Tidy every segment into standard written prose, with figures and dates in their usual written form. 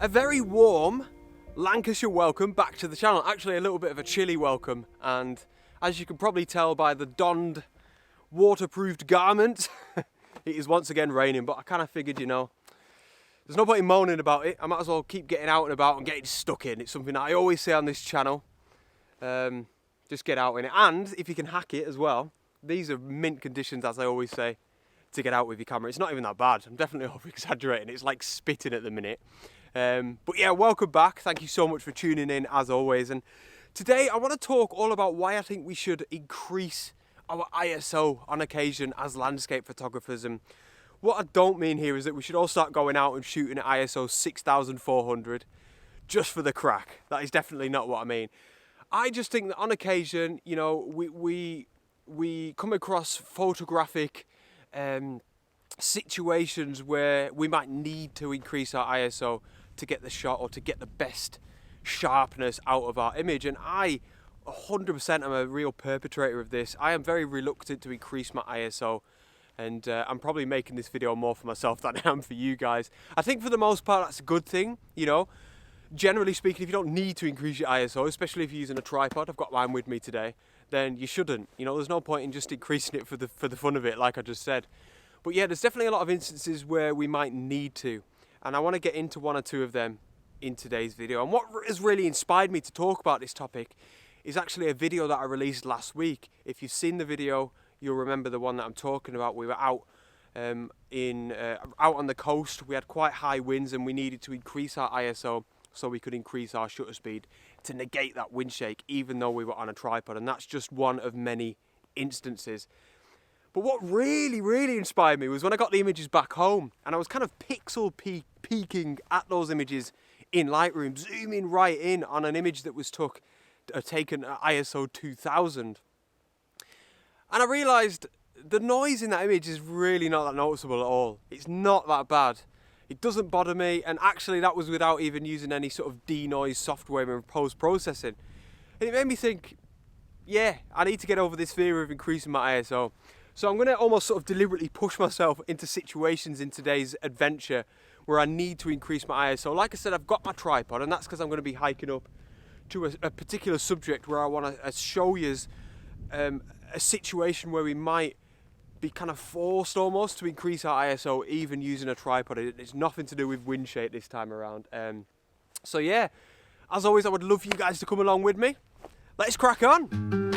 A very warm Lancashire welcome back to the channel. Actually a little bit of a chilly welcome, and as you can probably tell by the donned waterproofed garment, it is once again raining, but I kind of figured, you know, there's no point in moaning about it. I might as well keep getting out and about and getting stuck in. It's something that I always say on this channel. Just get out in it, and if you can hack it as well, these are mint conditions, as I always say, to get out with your camera. It's not even that bad. I'm definitely over exaggerating. It's like spitting at the minute. But yeah, welcome back. Thank you so much for tuning in as always. And today I want to talk all about why I think we should increase our ISO on occasion as landscape photographers. And what I don't mean here is that we should all start going out and shooting at ISO 6400 just for the crack. That is definitely not what I mean. I just think that on occasion, you know, we come across photographic situations where we might need to increase our ISO to get the shot or to get the best sharpness out of our image. And I 100% am a real perpetrator of this. I am very reluctant to increase my ISO, and I'm probably making this video more for myself than I am for you guys. I think for the most part that's a good thing, you know. Generally speaking, if you don't need to increase your ISO, especially if you're using a tripod, I've got mine with me today, then you shouldn't. You know, there's no point in just increasing it for the fun of it, like I just said. But yeah, there's definitely a lot of instances where we might need to, and I want to get into one or two of them in today's video. And what has really inspired me to talk about this topic is actually a video that I released last week. If you've seen the video, you'll remember the one that I'm talking about. We were out out on the coast. We had quite high winds and we needed to increase our ISO so we could increase our shutter speed to negate that wind shake, even though we were on a tripod. And that's just one of many instances. But what really inspired me was when I got the images back home and I was kind of pixel peeking at those images in Lightroom, zooming right in on an image that was taken at ISO 2000. And I realised the noise in that image is really not that noticeable at all. It's not that bad. It doesn't bother me, and actually that was without even using any sort of denoise software in post-processing. And it made me think, yeah, I need to get over this fear of increasing my ISO. So I'm going to almost sort of deliberately push myself into situations in today's adventure where I need to increase my ISO. Like I said, I've got my tripod, and that's because I'm going to be hiking up to a particular subject where I want to show you a situation where we might be kind of forced almost to increase our ISO even using a tripod. It's nothing to do with wind shake this time around. So yeah, as always, I would love for you guys to come along with me. Let's crack on.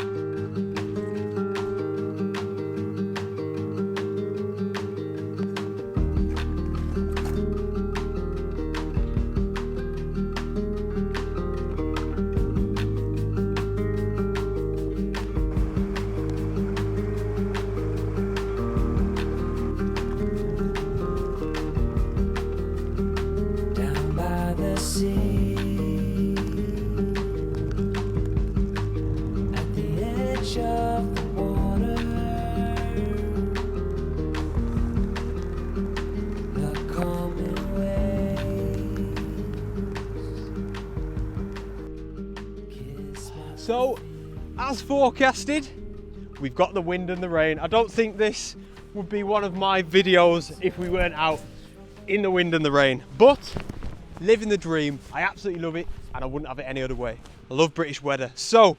So, as forecasted, we've got the wind and the rain. I don't think this would be one of my videos if we weren't out in the wind and the rain. But, living the dream, I absolutely love it, and I wouldn't have it any other way. I love British weather. So,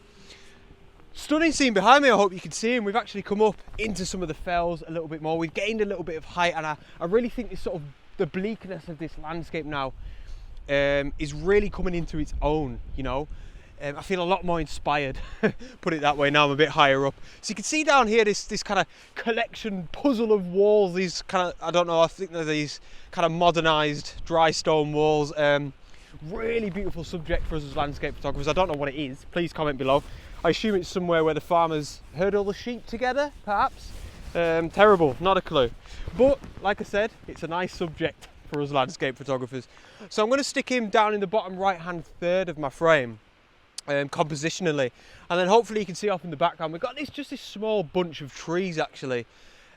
stunning scene behind me, I hope you can see, and we've actually come up into some of the fells a little bit more. We've gained a little bit of height, and I really think this sort of, the bleakness of this landscape now is really coming into its own, you know. I feel a lot more inspired, put it that way, now I'm a bit higher up. So you can see down here this kind of collection puzzle of walls, these kind of, I don't know, I think they're these kind of modernised dry stone walls. Really beautiful subject for us as landscape photographers. I don't know what it is, please comment below. I assume it's somewhere where the farmers herd all the sheep together, perhaps. Terrible, not a clue. But, like I said, it's a nice subject for us landscape photographers. So I'm going to stick him down in the bottom right hand third of my frame. Compositionally, and then hopefully you can see off in the background we've got just this small bunch of trees actually,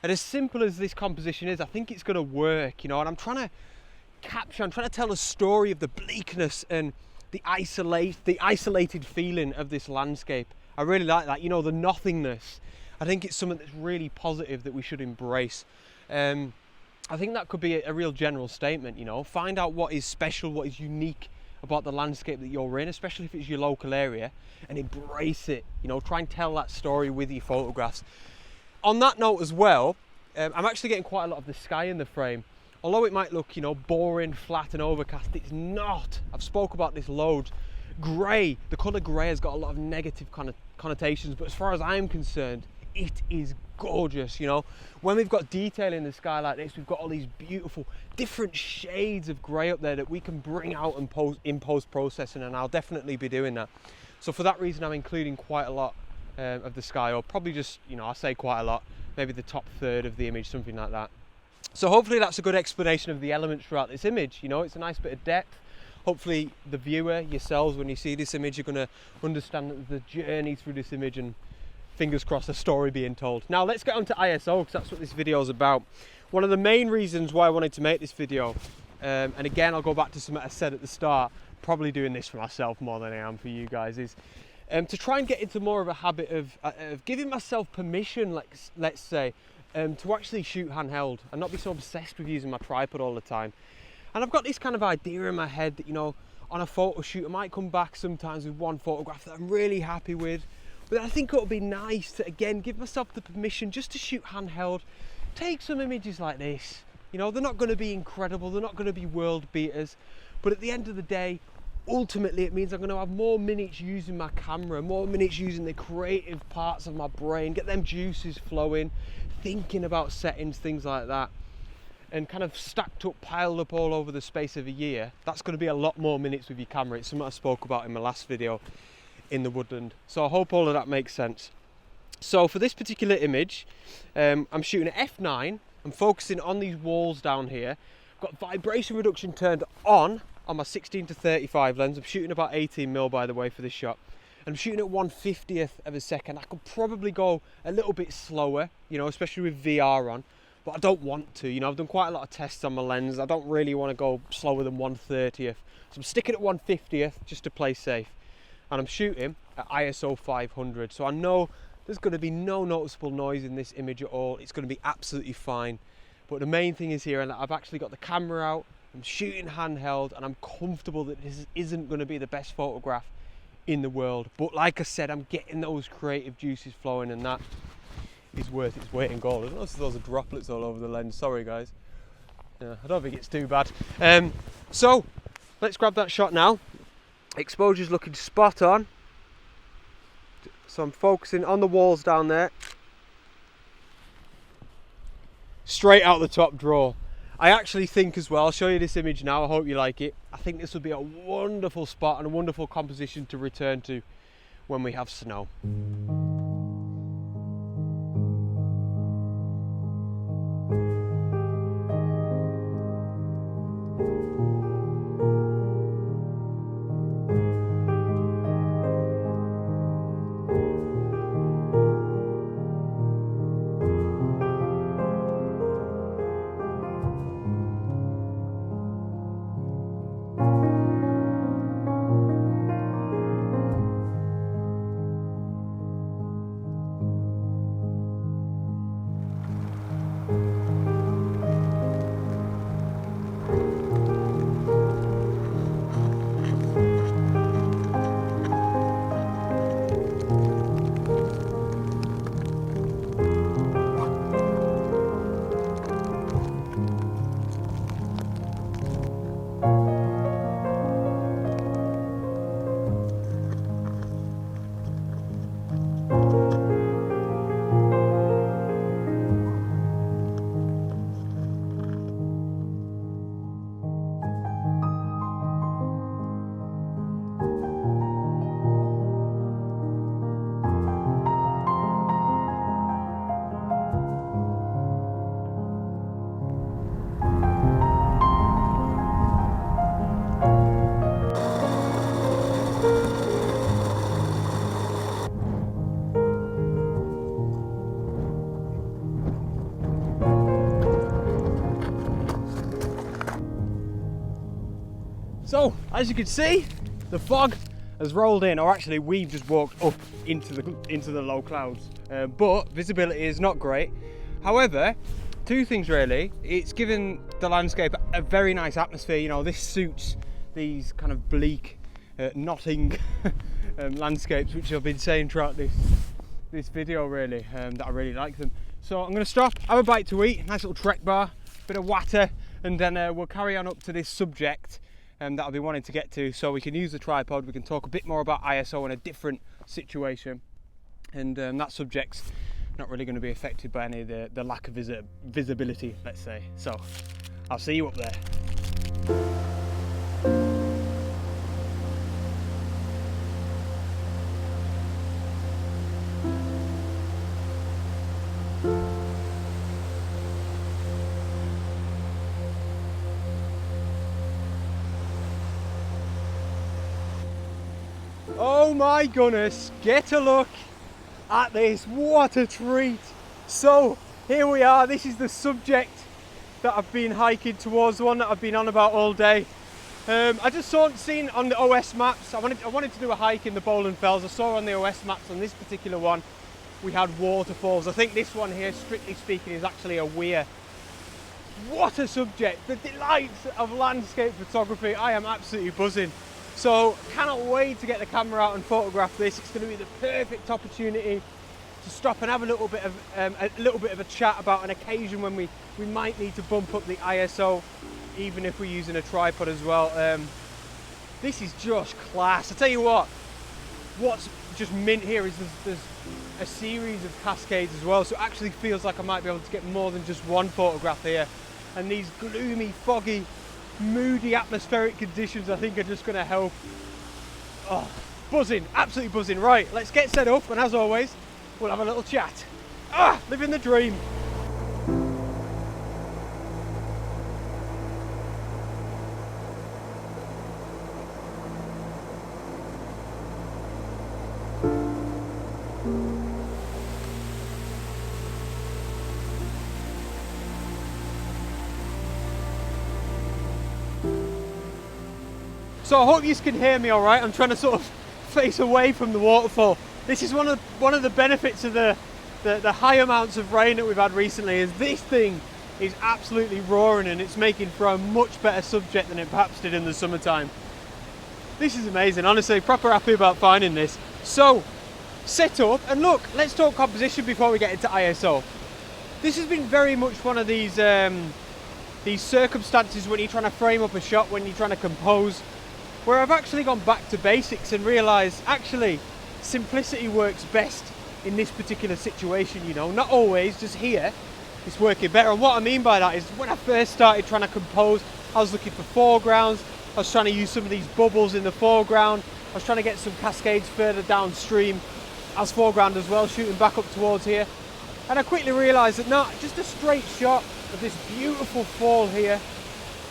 And as simple as this composition is, I think it's going to work, you know, and I'm trying to tell a story of the bleakness and the isolated feeling of this landscape. I really like that, you know, the nothingness. I think it's something that's really positive that we should embrace. I think that could be a real general statement, you know. Find out what is special, what is unique about the landscape that you're in, especially if it's your local area, and embrace it, you know. Try and tell that story with your photographs. On that note as well, I'm actually getting quite a lot of the sky in the frame. Although it might look, you know, boring, flat and overcast, it's not. I've spoke about this loads. Grey, the colour grey has got a lot of negative connotations, but as far as I'm concerned, it is gorgeous, you know. When we've got detail in the sky like this, we've got all these beautiful different shades of grey up there that we can bring out and in post-processing, and I'll definitely be doing that. So for that reason, I'm including quite a lot of the sky, or probably just, you know, I say quite a lot, maybe the top third of the image, something like that. So hopefully that's a good explanation of the elements throughout this image. You know, it's a nice bit of depth. Hopefully the viewer, yourselves, when you see this image, you're going to understand the journey through this image, and fingers crossed, a story being told. Now let's get on to ISO, because that's what this video is about. One of the main reasons why I wanted to make this video, and again I'll go back to something I said at the start, probably doing this for myself more than I am for you guys, is to try and get into more of a habit of giving myself permission, like, let's say, to actually shoot handheld and not be so obsessed with using my tripod all the time. And I've got this kind of idea in my head that, you know, on a photo shoot I might come back sometimes with one photograph that I'm really happy with, but I think it would be nice to, again, give myself the permission just to shoot handheld, take some images like this. You know, they're not going to be incredible, they're not going to be world beaters, but at the end of the day, ultimately it means I'm going to have more minutes using my camera, more minutes using the creative parts of my brain, get them juices flowing, thinking about settings, things like that, and kind of stacked up, piled up all over the space of a year. That's going to be a lot more minutes with your camera. It's something I spoke about in my last video in the woodland. So I hope all of that makes sense. So for this particular image, I'm shooting at f9. I'm focusing on these walls down here. I've got vibration reduction turned on my 16-35 lens. I'm shooting about 18mm, by the way, for this shot. And I'm shooting at 1/50th of a second. I could probably go a little bit slower, you know, especially with VR on, but I don't want to. You know, I've done quite a lot of tests on my lens. I don't really want to go slower than 1/30th. So I'm sticking at 1/50th just to play safe. And I'm shooting at ISO 500. So I know there's going to be no noticeable noise in this image at all. It's going to be absolutely fine. But the main thing is here, and I've actually got the camera out, I'm shooting handheld, and I'm comfortable that this isn't going to be the best photograph in the world. But like I said, I'm getting those creative juices flowing, and that is worth its weight in gold. I don't know if those are droplets all over the lens. Sorry, guys. Yeah, I don't think it's too bad. So let's grab that shot now. Exposure's looking spot on. So I'm focusing on the walls down there. Straight out the top drawer. I actually think as well, I'll show you this image now, I hope you like it. I think this will be a wonderful spot and a wonderful composition to return to when we have snow. So, as you can see, the fog has rolled in, or actually we've just walked up into the low clouds. But visibility is not great. However, two things really. It's given the landscape a very nice atmosphere. You know, this suits these kind of bleak, Notting landscapes, which I've been saying throughout this video really, that I really like them. So I'm going to stop, have a bite to eat, nice little trek bar, bit of water, and then we'll carry on up to this subject that I've been wanting to get to, so we can use the tripod, we can talk a bit more about ISO in a different situation, and that subject's not really going to be affected by any of the lack of visibility, let's say. So I'll see you up there. Oh my goodness, get a look at this, what a treat. So here we are, this is the subject that I've been hiking towards, the one that I've been on about all day. I just seen on the OS maps, I wanted to do a hike in the Bowland Fells. I saw on the OS maps on this particular one we had waterfalls. I think this one here, strictly speaking, is actually a weir. What a subject, the delights of landscape photography. I am absolutely buzzing. So cannot wait to get the camera out and photograph this. It's going to be the perfect opportunity to stop and have a little bit of a chat about an occasion when we might need to bump up the ISO, even if we're using a tripod as well. This is just class. I tell you what, what's just mint here is there's a series of cascades as well, so it actually feels like I might be able to get more than just one photograph here. And these gloomy, foggy, moody atmospheric conditions I think are just going to help. Oh, buzzing, absolutely buzzing. Right, let's get set up, and as always we'll have a little chat. Living the dream. So I hope you can hear me all right. I'm trying to sort of face away from the waterfall. This is one of the benefits of the high amounts of rain that we've had recently, is this thing is absolutely roaring, and it's making for a much better subject than it perhaps did in the summertime. This is amazing, honestly, proper happy about finding this. So, set up, and look, let's talk composition before we get into ISO. This has been very much one of these circumstances when you're trying to frame up a shot, when you're trying to compose, where I've actually gone back to basics and realised actually simplicity works best in this particular situation. You know, not always, just here it's working better. And what I mean by that is, when I first started trying to compose, I was looking for foregrounds, I was trying to use some of these bubbles in the foreground, I was trying to get some cascades further downstream as foreground as well, shooting back up towards here. And I quickly realised that no, just a straight shot of this beautiful fall here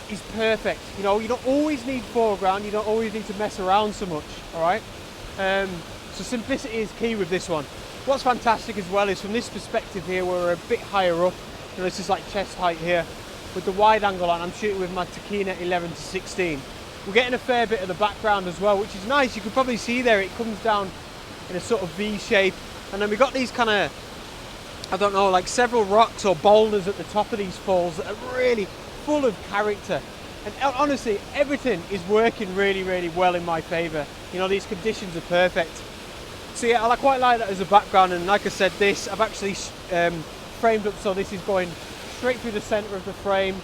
is perfect. You know, you don't always need foreground, you don't always need to mess around so much, all right? So simplicity is key with this one. What's fantastic as well is from this perspective here, where we're a bit higher up, you know, this is like chest height here, with the wide angle on, I'm shooting with my Takina 11-16. We're getting a fair bit of the background as well, which is nice. You can probably see there, it comes down in a sort of V shape, and then we've got these kind of, I don't know, like several rocks or boulders at the top of these falls that are really full of character. And honestly, everything is working really, really well in my favour. You know, these conditions are perfect. So yeah, I quite like that as a background, and like I said, this, I've actually framed up so this is going straight through the centre of the frame.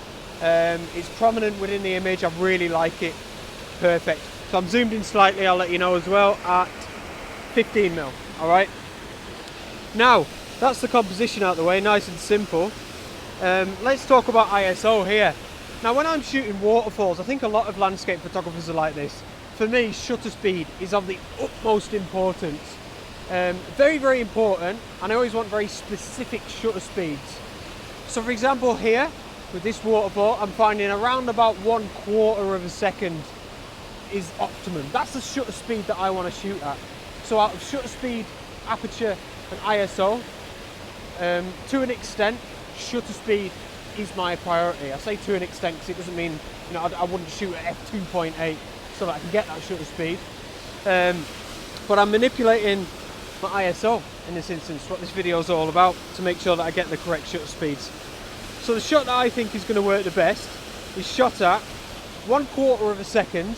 It's prominent within the image, I really like it. Perfect. So I'm zoomed in slightly, I'll let you know as well, at 15mm, alright? Now, that's the composition out of the way, nice and simple. Let's talk about ISO here. Now, when I'm shooting waterfalls, I think a lot of landscape photographers are like this. For me, shutter speed is of the utmost importance. Very, very important, and I always want very specific shutter speeds. So for example here, with this waterfall, I'm finding around about 1/4 of a second is optimum. That's the shutter speed that I want to shoot at. So out of shutter speed, aperture and ISO, to an extent, shutter speed is my priority. I say to an extent because it doesn't mean You know, I wouldn't shoot at f2.8 so that I can get that shutter speed. But I'm manipulating my ISO in this instance, what this video is all about, to make sure that I get the correct shutter speeds. So the shot that I think is going to work the best is shot at 1/4 of a second,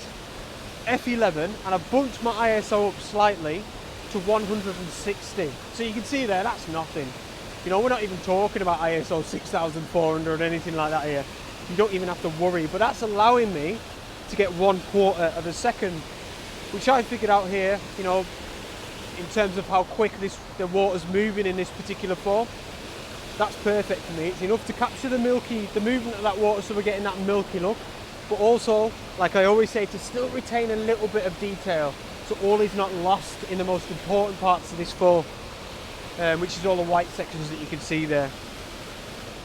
f11, and I've bumped my ISO up slightly to 160. So you can see there, that's nothing. You know, we're not even talking about ISO 6400 or anything like that here. You don't even have to worry, but that's allowing me to get 1/4 of a second, which I figured out here, you know, in terms of how quick the water's moving in this particular fall. That's perfect for me. It's enough to capture the movement of that water, so we're getting that milky look, but also, like I always say, to still retain a little bit of detail, so all is not lost in the most important parts of this fall, which is all the white sections that you can see there.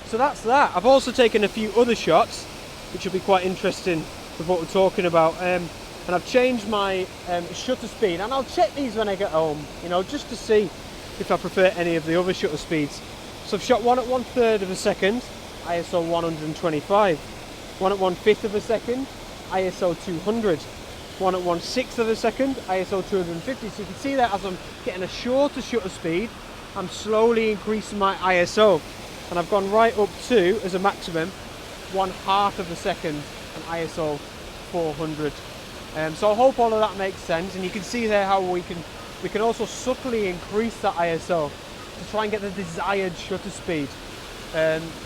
So that's that. I've also taken a few other shots, which will be quite interesting with what we're talking about. And I've changed my shutter speed, and I'll check these when I get home, you know, just to see if I prefer any of the other shutter speeds. So I've shot one at 1/3 of a second, ISO 125, one at 1/5 of a second, ISO 200, one at 1/6 of a second, ISO 250. So you can see that as I'm getting a shorter shutter speed, I'm slowly increasing my ISO, and I've gone right up to, as a maximum, 1/2 of a second, and ISO 400. So I hope all of that makes sense, and you can see there how we can also subtly increase that ISO to try and get the desired shutter speed.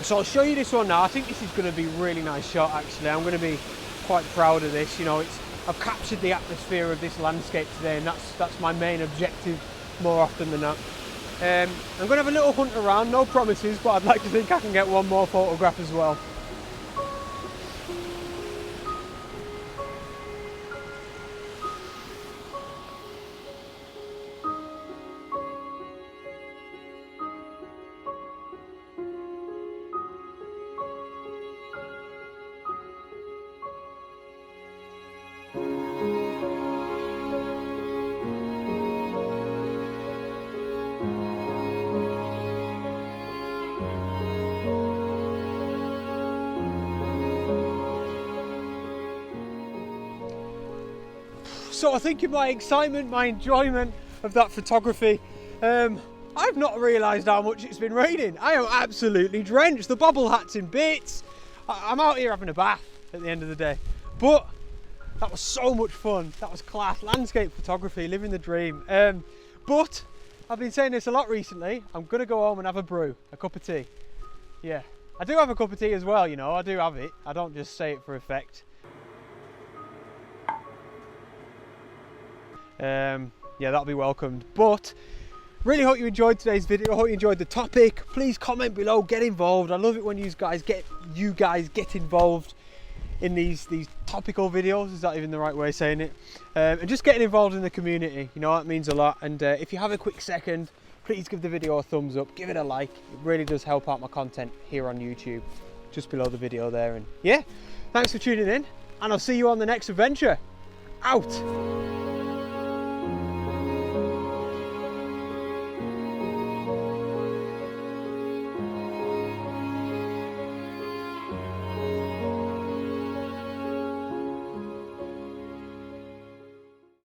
So I'll show you this one now. I think this is going to be a really nice shot actually. I'm going to be quite proud of this. You know, I've captured the atmosphere of this landscape today, and that's my main objective more often than not. I'm going to have a little hunt around, no promises, but I'd like to think I can get one more photograph as well. So I think in my excitement, my enjoyment of that photography, I've not realised how much it's been raining. I am absolutely drenched. The bobble hat's in bits. I'm out here having a bath at the end of the day. But that was so much fun. That was class. Landscape photography, living the dream. But I've been saying this a lot recently. I'm going to go home and have a brew, a cup of tea. Yeah, I do have a cup of tea as well, you know. I do have it. I don't just say it for effect. Yeah, that'll be welcomed. But really hope you enjoyed today's video. I hope you enjoyed the topic. Please comment below, get involved. I love it when you guys get involved in these topical videos. Is that even the right way of saying it? And just getting involved in the community, you know, that means a lot. And if you have a quick second, please give the video a thumbs up, give it a like. It really does help out my content here on YouTube, just below the video there. And yeah, thanks for tuning in, and I'll see you on the next adventure. Out.